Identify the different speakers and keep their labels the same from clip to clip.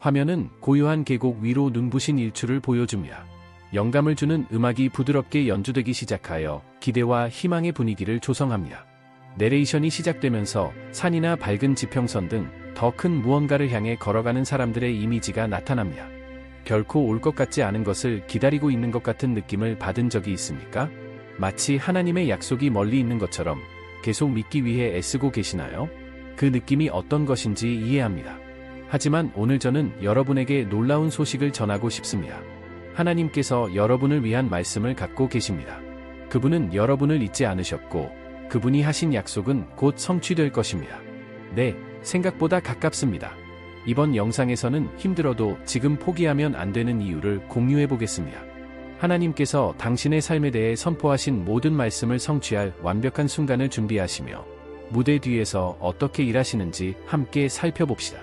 Speaker 1: 화면은 고요한 계곡 위로 눈부신 일출을 보여줍니다. 영감을 주는 음악이 부드럽게 연주되기 시작하여 기대와 희망의 분위기를 조성합니다. 내레이션이 시작되면서 산이나 밝은 지평선 등 더 큰 무언가를 향해 걸어가는 사람들의 이미지가 나타납니다. 결코 올 것 같지 않은 것을 기다리고 있는 것 같은 느낌을 받은 적이 있습니까? 마치 하나님의 약속이 멀리 있는 것처럼 계속 믿기 위해 애쓰고 계시나요? 그 느낌이 어떤 것인지 이해합니다. 하지만 오늘 저는 여러분에게 놀라운 소식을 전하고 싶습니다. 하나님께서 여러분을 위한 말씀을 갖고 계십니다. 그분은 여러분을 잊지 않으셨고 그분이 하신 약속은 곧 성취될 것입니다. 네, 생각보다 가깝습니다. 이번 영상에서는 힘들어도 지금 포기하면 안 되는 이유를 공유해 보겠습니다. 하나님께서 당신의 삶에 대해 선포하신 모든 말씀을 성취할 완벽한 순간을 준비하시며 무대 뒤에서 어떻게 일하시는지 함께 살펴봅시다.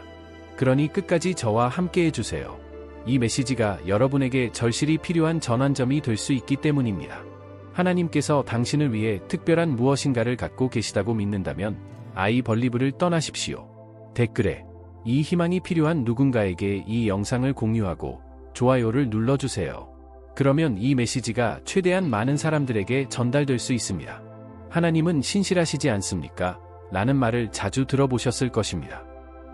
Speaker 1: 그러니 끝까지 저와 함께 해주세요. 이 메시지가 여러분에게 절실히 필요한 전환점이 될 수 있기 때문입니다. 하나님께서 당신을 위해 특별한 무엇인가를 갖고 계시다고 믿는다면 아이벌리브를 떠나십시오. 댓글에 이 희망이 필요한 누군가에게 이 영상을 공유하고 좋아요를 눌러주세요. 그러면 이 메시지가 최대한 많은 사람들에게 전달될 수 있습니다. 하나님은 신실하시지 않습니까? 라는 말을 자주 들어보셨을 것입니다.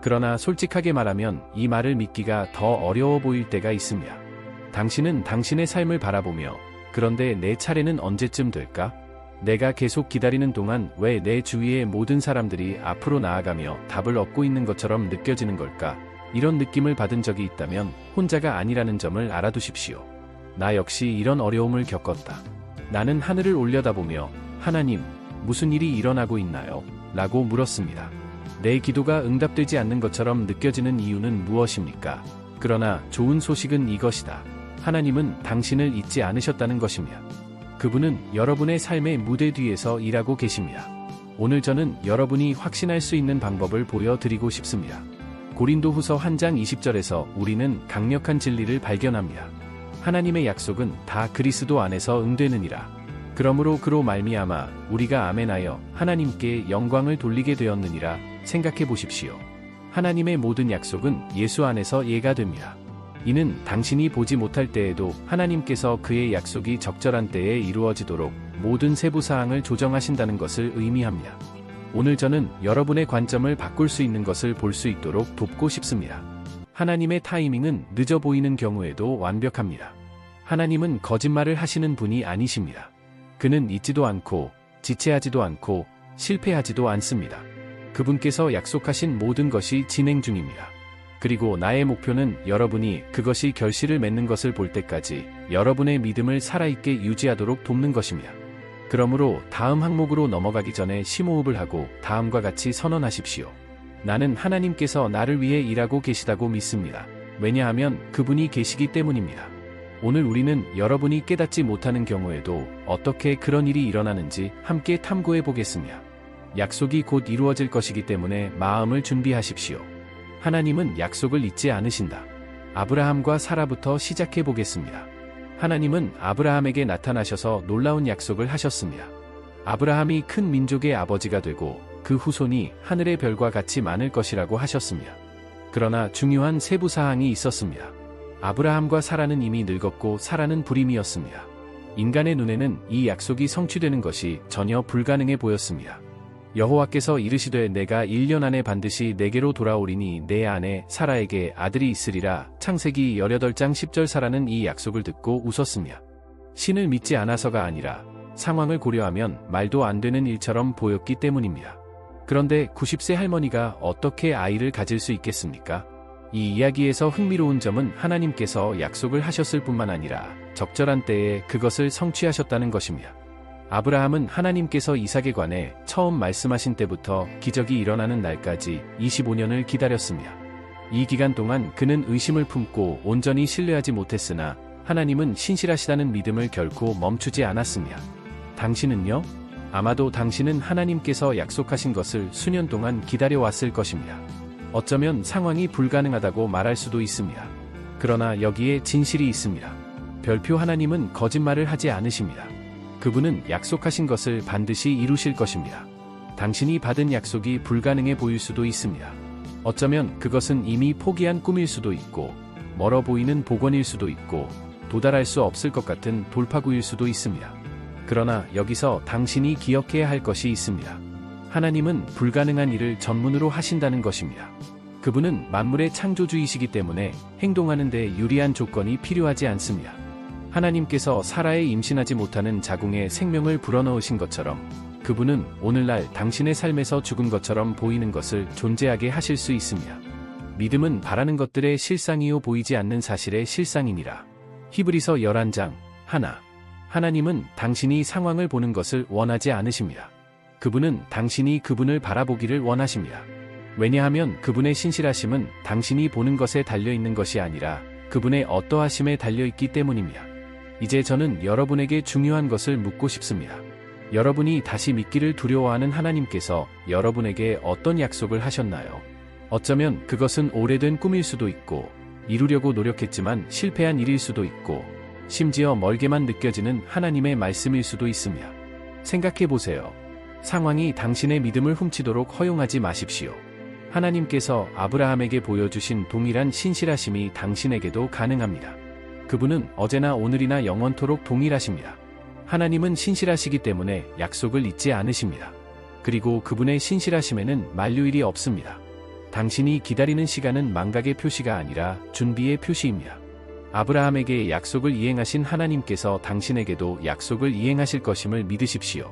Speaker 1: 그러나 솔직하게 말하면 이 말을 믿기가 더 어려워 보일 때가 있습니다. 당신은 당신의 삶을 바라보며 그런데 내 차례는 언제쯤 될까? 내가 계속 기다리는 동안 왜 내 주위의 모든 사람들이 앞으로 나아가며 답을 얻고 있는 것처럼 느껴지는 걸까? 이런 느낌을 받은 적이 있다면 혼자가 아니라는 점을 알아두십시오. 나 역시 이런 어려움을 겪었다. 나는 하늘을 올려다보며 하나님, 무슨 일이 일어나고 있나요? 라고 물었습니다. 내 기도가 응답되지 않는 것처럼 느껴지는 이유는 무엇입니까? 그러나 좋은 소식은 이것이다. 하나님은 당신을 잊지 않으셨다는 것입니다. 그분은 여러분의 삶의 무대 뒤에서 일하고 계십니다. 오늘 저는 여러분이 확신할 수 있는 방법을 보여드리고 싶습니다. 고린도후서 1장 20절에서 우리는 강력한 진리를 발견합니다. 하나님의 약속은 다 그리스도 안에서 응되느니라. 그러므로 그로 말미암아 우리가 아멘하여 하나님께 영광을 돌리게 되었느니라. 생각해 보십시오. 하나님의 모든 약속은 예수 안에서 예가 됩니다. 이는 당신이 보지 못할 때에도 하나님께서 그의 약속이 적절한 때에 이루어지도록 모든 세부 사항을 조정하신다는 것을 의미합니다. 오늘 저는 여러분의 관점을 바꿀 수 있는 것을 볼 수 있도록 돕고 싶습니다. 하나님의 타이밍은 늦어 보이는 경우에도 완벽합니다. 하나님은 거짓말을 하시는 분이 아니십니다. 그는 잊지도 않고 지체하지도 않고 실패하지도 않습니다. 그분께서 약속하신 모든 것이 진행 중입니다. 그리고 나의 목표는 여러분이 그것이 결실을 맺는 것을 볼 때까지 여러분의 믿음을 살아있게 유지하도록 돕는 것입니다. 그러므로 다음 항목으로 넘어가기 전에 심호흡을 하고 다음과 같이 선언하십시오. 나는 하나님께서 나를 위해 일하고 계시다고 믿습니다. 왜냐하면 그분이 계시기 때문입니다. 오늘 우리는 여러분이 깨닫지 못하는 경우에도 어떻게 그런 일이 일어나는지 함께 탐구해 보겠습니다. 약속이 곧 이루어질 것이기 때문에 마음을 준비하십시오. 하나님은 약속을 잊지 않으신다. 아브라함과 사라부터 시작해 보겠습니다. 하나님은 아브라함에게 나타나셔서 놀라운 약속을 하셨습니다. 아브라함이 큰 민족의 아버지가 되고 그 후손이 하늘의 별과 같이 많을 것이라고 하셨습니다. 그러나 중요한 세부 사항이 있었습니다. 아브라함과 사라는 이미 늙었고 사라는 불임이었습니다. 인간의 눈에는 이 약속이 성취되는 것이 전혀 불가능해 보였습니다. 여호와께서 이르시되 내가 1년 안에 반드시 내게로 돌아오리니 내 아내 사라에게 아들이 있으리라. 창세기 18장 10절. 사라는 이 약속을 듣고 웃었습니다. 신을 믿지 않아서가 아니라 상황을 고려하면 말도 안 되는 일처럼 보였기 때문입니다. 그런데 90세 할머니가 어떻게 아이를 가질 수 있겠습니까? 이 이야기에서 흥미로운 점은 하나님께서 약속을 하셨을 뿐만 아니라 적절한 때에 그것을 성취하셨다는 것입니다. 아브라함은 하나님께서 이삭에 관해 처음 말씀하신 때부터 기적이 일어나는 날까지 25년을 기다렸습니다. 이 기간 동안 그는 의심을 품고 온전히 신뢰하지 못했으나 하나님은 신실하시다는 믿음을 결코 멈추지 않았습니다. 당신은요? 아마도 당신은 하나님께서 약속하신 것을 수년 동안 기다려왔을 것입니다. 어쩌면 상황이 불가능하다고 말할 수도 있습니다. 그러나 여기에 진실이 있습니다. 별표 하나님은 거짓말을 하지 않으십니다. 그분은 약속하신 것을 반드시 이루실 것입니다. 당신이 받은 약속이 불가능해 보일 수도 있습니다. 어쩌면 그것은 이미 포기한 꿈일 수도 있고, 멀어 보이는 복원일 수도 있고, 도달할 수 없을 것 같은 돌파구일 수도 있습니다. 그러나 여기서 당신이 기억해야 할 것이 있습니다. 하나님은 불가능한 일을 전문으로 하신다는 것입니다. 그분은 만물의 창조주이시기 때문에 행동하는 데 유리한 조건이 필요하지 않습니다. 하나님께서 사라에 임신하지 못하는 자궁에 생명을 불어넣으신 것처럼 그분은 오늘날 당신의 삶에서 죽은 것처럼 보이는 것을 존재하게 하실 수 있습니다. 믿음은 바라는 것들의 실상이요 보이지 않는 사실의 실상이니라. 히브리서 11장 1. 하나님은 당신이 상황을 보는 것을 원하지 않으십니다. 그분은 당신이 그분을 바라보기를 원하십니다. 왜냐하면 그분의 신실하심은 당신이 보는 것에 달려있는 것이 아니라 그분의 어떠하심에 달려있기 때문입니다. 이제 저는 여러분에게 중요한 것을 묻고 싶습니다. 여러분이 다시 믿기를 두려워하는 하나님께서 여러분에게 어떤 약속을 하셨나요? 어쩌면 그것은 오래된 꿈일 수도 있고, 이루려고 노력했지만 실패한 일일 수도 있고, 심지어 멀게만 느껴지는 하나님의 말씀일 수도 있습니다. 생각해 보세요. 상황이 당신의 믿음을 훔치도록 허용하지 마십시오. 하나님께서 아브라함에게 보여주신 동일한 신실하심이 당신에게도 가능합니다. 그분은 어제나 오늘이나 영원토록 동일하십니다. 하나님은 신실하시기 때문에 약속을 잊지 않으십니다. 그리고 그분의 신실하심에는 만료일이 없습니다. 당신이 기다리는 시간은 망각의 표시가 아니라 준비의 표시입니다. 아브라함에게 약속을 이행하신 하나님께서 당신에게도 약속을 이행하실 것임을 믿으십시오.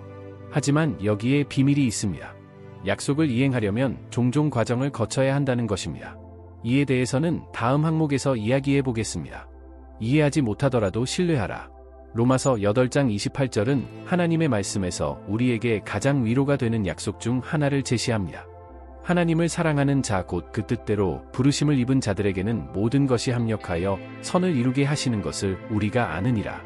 Speaker 1: 하지만 여기에 비밀이 있습니다. 약속을 이행하려면 종종 과정을 거쳐야 한다는 것입니다. 이에 대해서는 다음 항목에서 이야기해 보겠습니다. 이해하지 못하더라도 신뢰하라. 로마서 8장 28절은 하나님의 말씀에서 우리에게 가장 위로가 되는 약속 중 하나를 제시합니다. 하나님을 사랑하는 자 곧 그 뜻대로 부르심을 입은 자들에게는 모든 것이 합력하여 선을 이루게 하시는 것을 우리가 아느니라.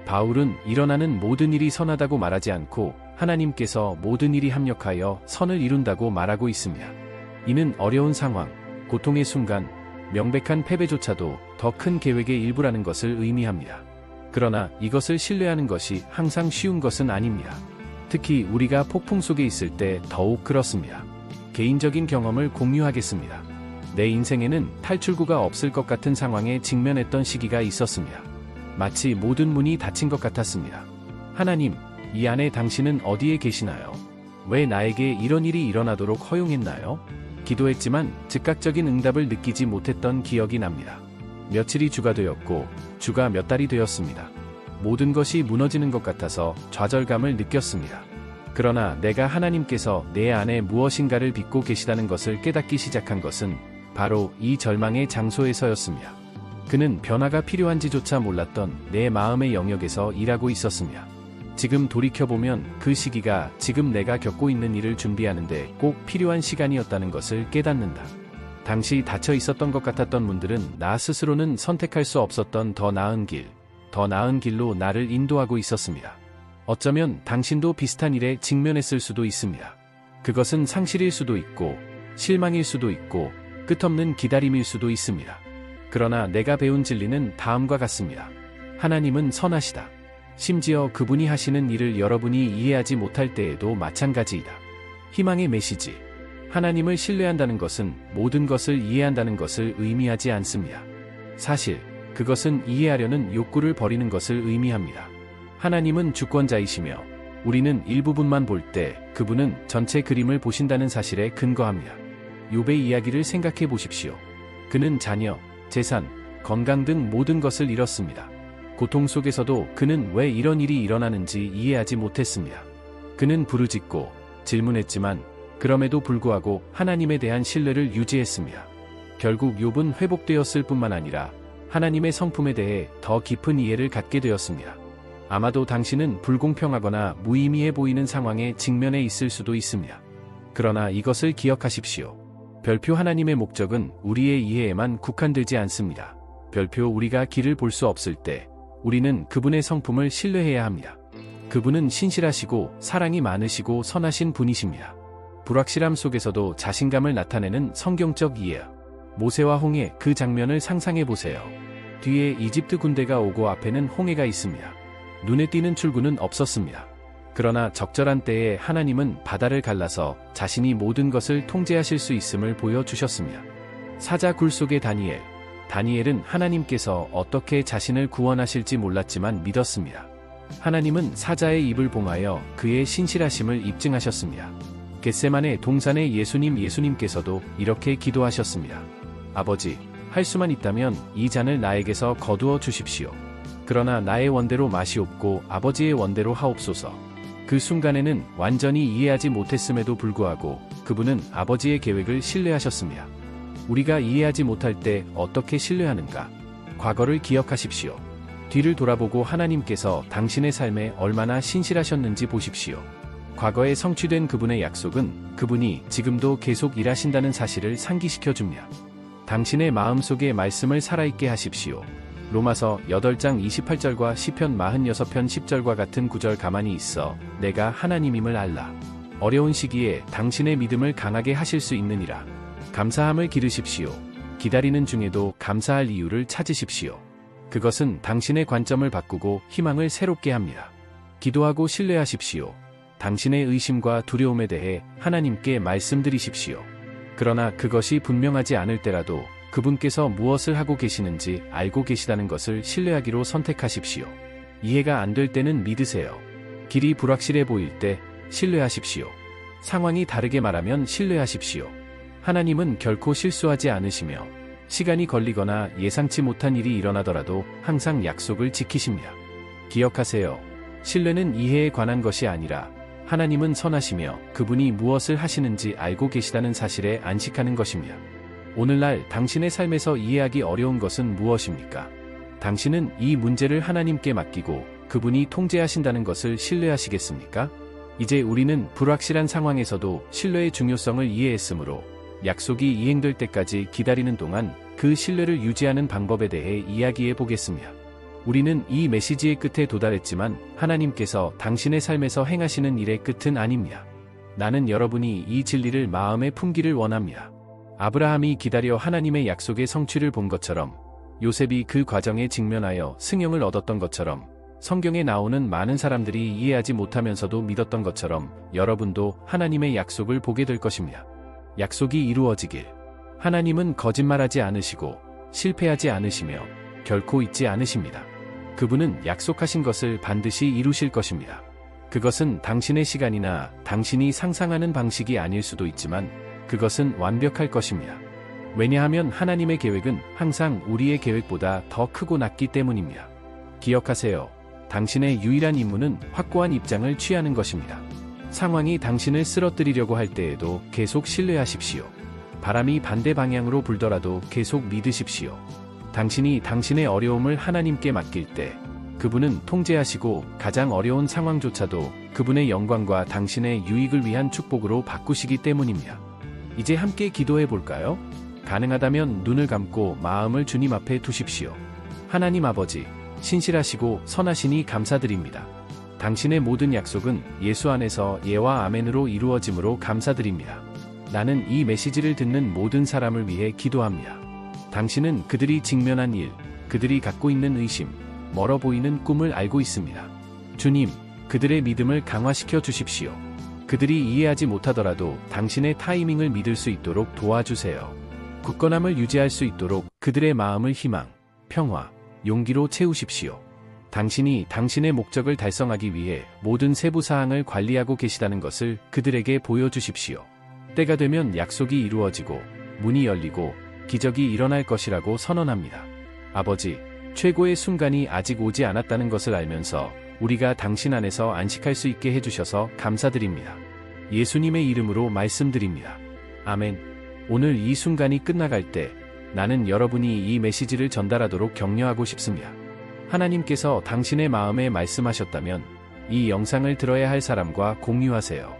Speaker 1: 바울은 일어나는 모든 일이 선하다고 말하지 않고 하나님께서 모든 일이 합력하여 선을 이룬다고 말하고 있습니다. 이는 어려운 상황, 고통의 순간, 명백한 패배조차도 더 큰 계획의 일부라는 것을 의미합니다. 그러나 이것을 신뢰하는 것이 항상 쉬운 것은 아닙니다. 특히 우리가 폭풍 속에 있을 때 더욱 그렇습니다. 개인적인 경험을 공유하겠습니다. 내 인생에는 탈출구가 없을 것 같은 상황에 직면했던 시기가 있었습니다. 마치 모든 문이 닫힌 것 같았습니다. 하나님, 이 안에 당신은 어디에 계시나요? 왜 나에게 이런 일이 일어나도록 허용했나요? 기도했지만 즉각적인 응답을 느끼지 못했던 기억이 납니다. 며칠이 주가 되었고, 주가 몇 달이 되었습니다. 모든 것이 무너지는 것 같아서 좌절감을 느꼈습니다. 그러나 내가 하나님께서 내 안에 무엇인가를 빚고 계시다는 것을 깨닫기 시작한 것은 바로 이 절망의 장소에서였습니다. 그는 변화가 필요한지조차 몰랐던 내 마음의 영역에서 일하고 있었습니다. 지금 돌이켜보면 그 시기가 지금 내가 겪고 있는 일을 준비하는데 꼭 필요한 시간이었다는 것을 깨닫는다. 당시 닫혀 있었던 것 같았던 문들은 나 스스로는 선택할 수 없었던 더 나은 길로 나를 인도하고 있었습니다. 어쩌면 당신도 비슷한 일에 직면했을 수도 있습니다. 그것은 상실일 수도 있고, 실망일 수도 있고, 끝없는 기다림일 수도 있습니다. 그러나 내가 배운 진리는 다음과 같습니다. 하나님은 선하시다. 심지어 그분이 하시는 일을 여러분이 이해하지 못할 때에도 마찬가지이다. 희망의 메시지. 하나님을 신뢰한다는 것은 모든 것을 이해한다는 것을 의미하지 않습니다. 사실, 그것은 이해하려는 욕구를 버리는 것을 의미합니다. 하나님은 주권자이시며, 우리는 일부분만 볼 때 그분은 전체 그림을 보신다는 사실에 근거합니다. 욥의 이야기를 생각해 보십시오. 그는 자녀, 재산, 건강 등 모든 것을 잃었습니다. 고통 속에서도 그는 왜 이런 일이 일어나는지 이해하지 못했습니다. 그는 부르짖고 질문했지만 그럼에도 불구하고 하나님에 대한 신뢰를 유지했습니다. 결국 욥은 회복되었을 뿐만 아니라 하나님의 성품에 대해 더 깊은 이해를 갖게 되었습니다. 아마도 당신은 불공평하거나 무의미해 보이는 상황에 직면해 있을 수도 있습니다. 그러나 이것을 기억하십시오. 별표 하나님의 목적은 우리의 이해에만 국한되지 않습니다. 별표 우리가 길을 볼 수 없을 때 우리는 그분의 성품을 신뢰해야 합니다. 그분은 신실하시고 사랑이 많으시고 선하신 분이십니다. 불확실함 속에서도 자신감을 나타내는 성경적 이해. 모세와 홍해 그 장면을 상상해 보세요. 뒤에 이집트 군대가 오고 앞에는 홍해가 있습니다. 눈에 띄는 출구는 없었습니다. 그러나 적절한 때에 하나님은 바다를 갈라서 자신이 모든 것을 통제하실 수 있음을 보여주셨습니다. 사자 굴 속의 다니엘. 다니엘은 하나님께서 어떻게 자신을 구원하실지 몰랐지만 믿었습니다. 하나님은 사자의 입을 봉하여 그의 신실하심을 입증하셨습니다. 겟세마네 동산의 예수님께서도 이렇게 기도하셨습니다. 아버지, 할 수만 있다면 이 잔을 나에게서 거두어 주십시오. 그러나 나의 원대로 마시옵고 아버지의 원대로 하옵소서. 그 순간에는 완전히 이해하지 못했음에도 불구하고 그분은 아버지의 계획을 신뢰하셨습니다. 우리가 이해하지 못할 때 어떻게 신뢰하는가? 과거를 기억하십시오. 뒤를 돌아보고 하나님께서 당신의 삶에 얼마나 신실하셨는지 보십시오. 과거에 성취된 그분의 약속은 그분이 지금도 계속 일하신다는 사실을 상기시켜 줍니다. 당신의 마음속에 말씀을 살아있게 하십시오. 로마서 8장 28절과 시편 46편 10절과 같은 구절 가만히 있어 내가 하나님임을 알라. 어려운 시기에 당신의 믿음을 강하게 하실 수 있느니라. 감사함을 기르십시오. 기다리는 중에도 감사할 이유를 찾으십시오. 그것은 당신의 관점을 바꾸고 희망을 새롭게 합니다. 기도하고 신뢰하십시오. 당신의 의심과 두려움에 대해 하나님께 말씀드리십시오. 그러나 그것이 분명하지 않을 때라도 그분께서 무엇을 하고 계시는지 알고 계시다는 것을 신뢰하기로 선택하십시오. 이해가 안 될 때는 믿으세요. 길이 불확실해 보일 때 신뢰하십시오. 상황이 다르게 말하면 신뢰하십시오. 하나님은 결코 실수하지 않으시며 시간이 걸리거나 예상치 못한 일이 일어나더라도 항상 약속을 지키십니다. 기억하세요. 신뢰는 이해에 관한 것이 아니라 하나님은 선하시며 그분이 무엇을 하시는지 알고 계시다는 사실에 안식하는 것입니다. 오늘날 당신의 삶에서 이해하기 어려운 것은 무엇입니까? 당신은 이 문제를 하나님께 맡기고 그분이 통제하신다는 것을 신뢰하시겠습니까? 이제 우리는 불확실한 상황에서도 신뢰의 중요성을 이해했으므로 약속이 이행될 때까지 기다리는 동안 그 신뢰를 유지하는 방법에 대해 이야기해 보겠습니다. 우리는 이 메시지의 끝에 도달했지만 하나님께서 당신의 삶에서 행하시는 일의 끝은 아닙니다. 나는 여러분이 이 진리를 마음에 품기를 원합니다. 아브라함이 기다려 하나님의 약속의 성취를 본 것처럼 요셉이 그 과정에 직면하여 승용을 얻었던 것처럼 성경에 나오는 많은 사람들이 이해하지 못하면서도 믿었던 것처럼 여러분도 하나님의 약속을 보게 될 것입니다. 약속이 이루어지길. 하나님은 거짓말하지 않으시고 실패하지 않으시며 결코 잊지 않으십니다. 그분은 약속하신 것을 반드시 이루실 것입니다. 그것은 당신의 시간이나 당신이 상상하는 방식이 아닐 수도 있지만 그것은 완벽할 것입니다. 왜냐하면 하나님의 계획은 항상 우리의 계획보다 더 크고 낮기 때문입니다. 기억하세요. 당신의 유일한 임무는 확고한 입장을 취하는 것입니다. 상황이 당신을 쓰러뜨리려고 할 때에도 계속 신뢰하십시오. 바람이 반대 방향으로 불더라도 계속 믿으십시오. 당신이 당신의 어려움을 하나님께 맡길 때 그분은 통제하시고 가장 어려운 상황조차도 그분의 영광과 당신의 유익을 위한 축복으로 바꾸시기 때문입니다. 이제 함께 기도해 볼까요? 가능하다면 눈을 감고 마음을 주님 앞에 두십시오. 하나님 아버지, 신실하시고 선하시니 감사드립니다. 당신의 모든 약속은 예수 안에서 예와 아멘으로 이루어짐으로 감사드립니다. 나는 이 메시지를 듣는 모든 사람을 위해 기도합니다. 당신은 그들이 직면한 일, 그들이 갖고 있는 의심, 멀어 보이는 꿈을 알고 있습니다. 주님, 그들의 믿음을 강화시켜 주십시오. 그들이 이해하지 못하더라도 당신의 타이밍을 믿을 수 있도록 도와주세요. 굳건함을 유지할 수 있도록 그들의 마음을 희망, 평화, 용기로 채우십시오. 당신이 당신의 목적을 달성하기 위해 모든 세부 사항을 관리하고 계시다는 것을 그들에게 보여주십시오. 때가 되면 약속이 이루어지고 문이 열리고 기적이 일어날 것이라고 선언합니다. 아버지, 최고의 순간이 아직 오지 않았다는 것을 알면서 우리가 당신 안에서 안식할 수 있게 해주셔서 감사드립니다. 예수님의 이름으로 말씀드립니다. 아멘. 오늘 이 순간이 끝나갈 때 나는 여러분이 이 메시지를 전달하도록 격려하고 싶습니다. 하나님께서 당신의 마음에 말씀하셨다면 이 영상을 들어야 할 사람과 공유하세요.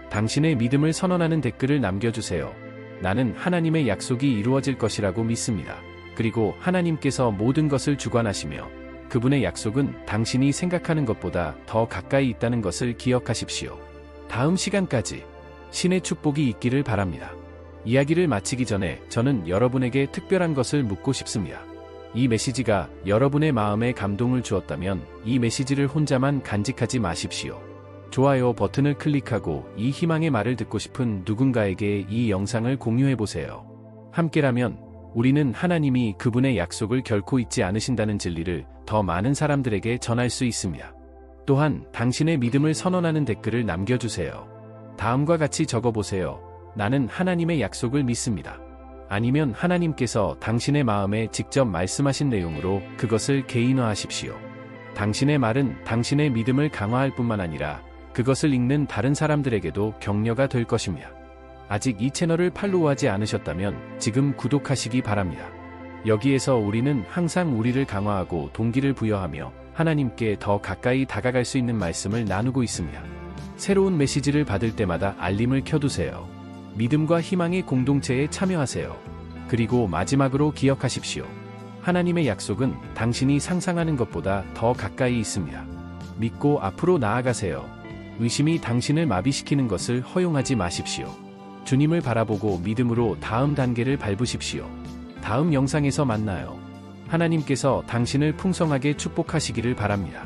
Speaker 1: 당신의 믿음을 선언하는 댓글을 남겨주세요. 나는 하나님의 약속이 이루어질 것이라고 믿습니다. 그리고 하나님께서 모든 것을 주관하시며 그분의 약속은 당신이 생각하는 것보다 더 가까이 있다는 것을 기억하십시오. 다음 시간까지 신의 축복이 있기를 바랍니다. 이야기를 마치기 전에 저는 여러분에게 특별한 것을 묻고 싶습니다. 이 메시지가 여러분의 마음에 감동을 주었다면 이 메시지를 혼자만 간직하지 마십시오. 좋아요 버튼을 클릭하고 이 희망의 말을 듣고 싶은 누군가에게 이 영상을 공유해보세요. 함께라면 우리는 하나님이 그분의 약속을 결코 잊지 않으신다는 진리를 더 많은 사람들에게 전할 수 있습니다. 또한 당신의 믿음을 선언하는 댓글을 남겨주세요. 다음과 같이 적어보세요. 나는 하나님의 약속을 믿습니다. 아니면 하나님께서 당신의 마음에 직접 말씀하신 내용으로 그것을 개인화하십시오. 당신의 말은 당신의 믿음을 강화할 뿐만 아니라 그것을 읽는 다른 사람들에게도 격려가 될 것입니다. 아직 이 채널을 팔로우하지 않으셨다면 지금 구독하시기 바랍니다. 여기에서 우리는 항상 우리를 강화하고 동기를 부여하며 하나님께 더 가까이 다가갈 수 있는 말씀을 나누고 있습니다. 새로운 메시지를 받을 때마다 알림을 켜두세요. 믿음과 희망의 공동체에 참여하세요. 그리고 마지막으로 기억하십시오. 하나님의 약속은 당신이 상상하는 것보다 더 가까이 있습니다. 믿고 앞으로 나아가세요. 의심이 당신을 마비시키는 것을 허용하지 마십시오. 주님을 바라보고 믿음으로 다음 단계를 밟으십시오. 다음 영상에서 만나요. 하나님께서 당신을 풍성하게 축복하시기를 바랍니다.